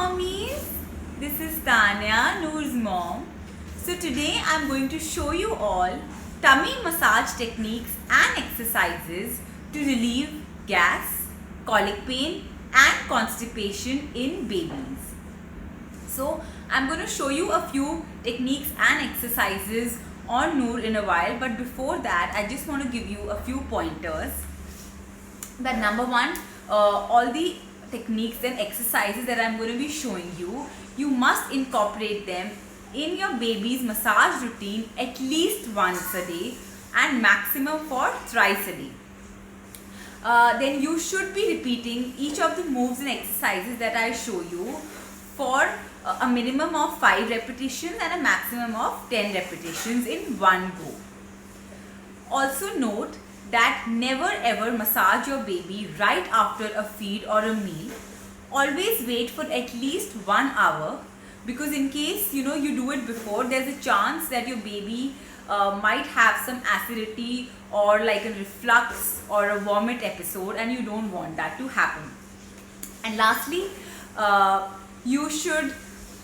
mommies, this is Tanya, Noor's mom. So today I'm going to show you all tummy massage techniques and exercises to relieve gas, colic pain and constipation in babies. So I'm going to show you a few techniques and exercises on Noor in a while, but before that I just want to give you a few pointers. That number one, all the techniques and exercises that I'm going to be showing you, you must incorporate them in your baby's massage routine at least once a day and maximum for thrice a day. Then you should be repeating each of the moves and exercises that I show you for a minimum of 5 repetitions and a maximum of 10 repetitions in one go. Also note that never ever massage your baby right after a feed or a meal. Always wait for at least 1 hour, because in case you do it before, there's a chance that your baby might have some acidity or like a reflux or a vomit episode, and you don't want that to happen. And lastly, you should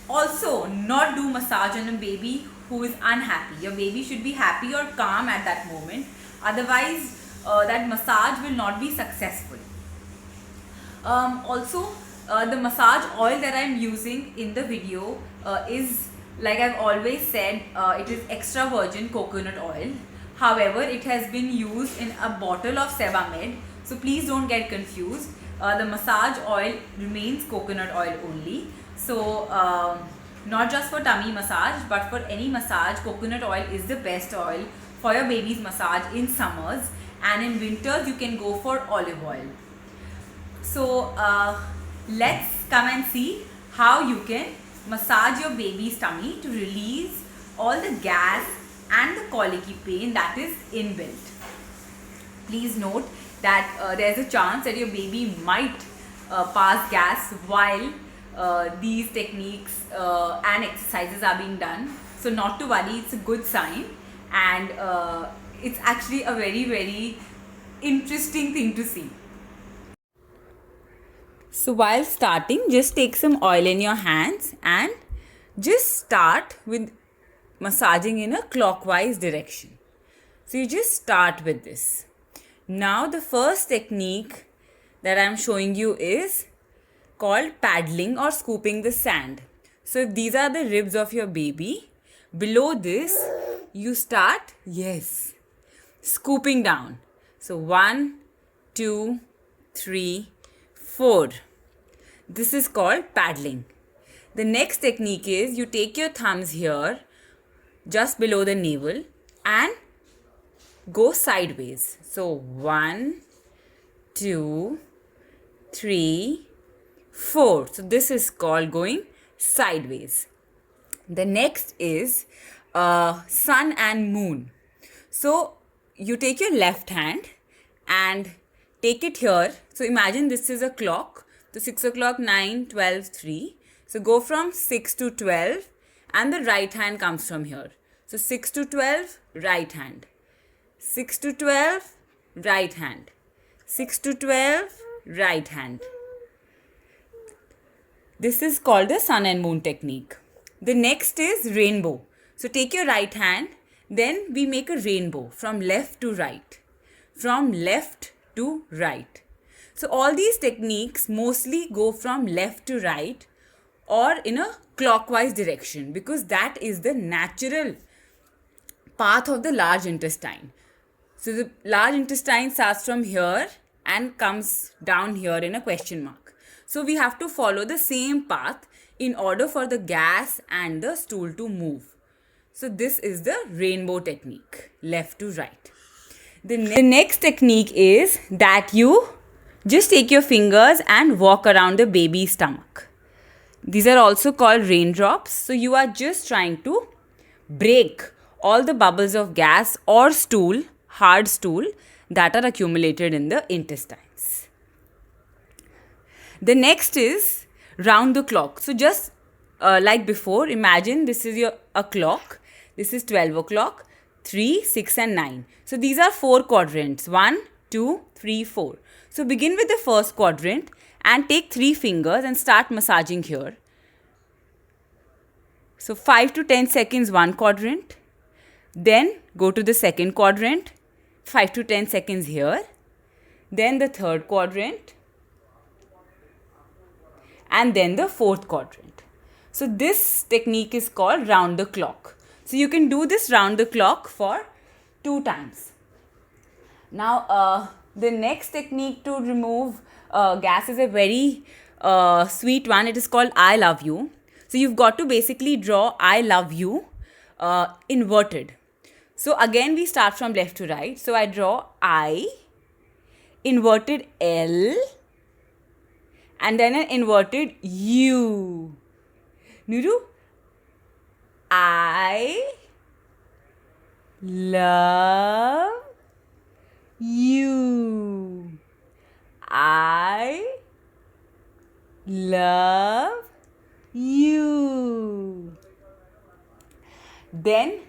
also not do massage on a baby who is unhappy. Your baby should be happy or calm at that moment. Otherwise, that massage will not be successful. Also, the massage oil that I am using in the video is, like I've always said, it is extra virgin coconut oil. However, it has been used in a bottle of Sebamed, so please don't get confused. The massage oil remains coconut oil only. So, not just for tummy massage, but for any massage, coconut oil is the best oil for your baby's massage in summers, and in winters you can go for olive oil. So let's come and see how you can massage your baby's tummy to release all the gas and the colicky pain that is inbuilt. Please note that there's a chance that your baby might pass gas while these techniques and exercises are being done. So not to worry, it's a good sign, and it's actually a very, very interesting thing to see. So while starting, just take some oil in your hands and just start with massaging in a clockwise direction. So you just start with this. Now the first technique that I'm showing you is called paddling or scooping the sand. So if these are the ribs of your baby, below this you start, scooping down. So 1, 2, 3, 4. This is called paddling. The next technique is you take your thumbs here just below the navel and go sideways. So 1, 2, 3, 4. So this is called going sideways. The next is sun and moon. So you take your left hand and take it here. So imagine this is a clock. So 6 o'clock, 9, 12, 3. So go from 6 to 12 and the right hand comes from here. So 6 to 12, right hand. 6 to 12, right hand. 6 to 12, right hand. This is called the sun and moon technique. The next is rainbow. So take your right hand, then we make a rainbow from left to right. From left to right. So all these techniques mostly go from left to right or in a clockwise direction, because that is the natural path of the large intestine. So the large intestine starts from here and comes down here in a question mark. So we have to follow the same path in order for the gas and the stool to move. So this is the rainbow technique, left to right. The next technique is that you just take your fingers and walk around the baby's stomach. These are also called raindrops. So you are just trying to break all the bubbles of gas or stool, hard stool, that are accumulated in the intestines. The next is round the clock. So just like before, imagine this is a clock. This is 12 o'clock, 3, 6 and 9. So these are 4 quadrants. 1, 2, 3, 4. So begin with the first quadrant and take 3 fingers and start massaging here. So 5 to 10 seconds one quadrant, then go to the second quadrant, 5 to 10 seconds here, then the third quadrant, and then the fourth quadrant. So this technique is called round the clock. So you can do this round the clock for 2 times. Now the next technique to remove gas is a very sweet one. It is called I love you. So you've got to basically draw I love you inverted. So again we start from left to right. So I draw I, inverted L, and then an inverted U. Nuru, I love you. I love you. Then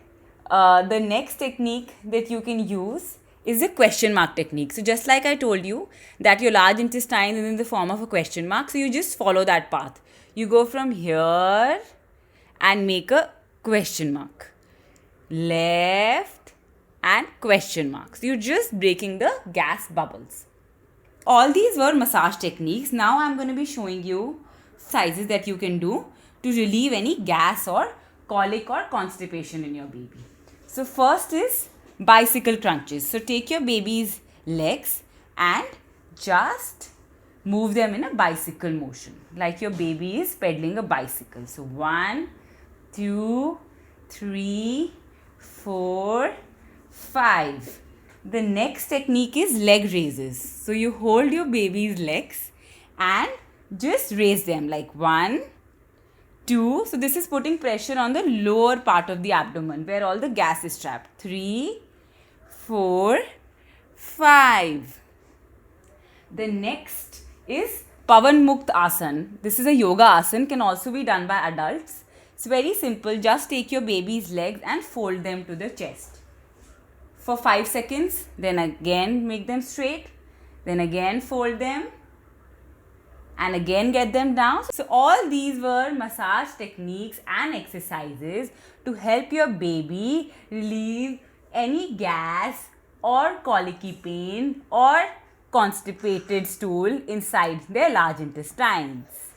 the next technique that you can use is the question mark technique. So just like I told you that your large intestine is in the form of a question mark, so you just follow that path. You go from here and make a question mark. Left and question mark. So you're just breaking the gas bubbles. All these were massage techniques. Now I'm going to be showing you exercises that you can do to relieve any gas or colic or constipation in your baby. So first is bicycle crunches. So take your baby's legs and just move them in a bicycle motion, like your baby is pedaling a bicycle. So 1, 2, 3, 4, 5. The next technique is leg raises. So you hold your baby's legs and just raise them like 1, 2. So this is putting pressure on the lower part of the abdomen where all the gas is trapped. 3, 4, 5. The next is Pavan Mukt Asana. This is a yoga asana, can also be done by adults. It's very simple. Just take your baby's legs and fold them to the chest for 5 seconds. Then again make them straight. Then again fold them. And again get them down. So all these were massage techniques and exercises to help your baby relieve any gas or colicky pain or constipated stool inside their large intestines.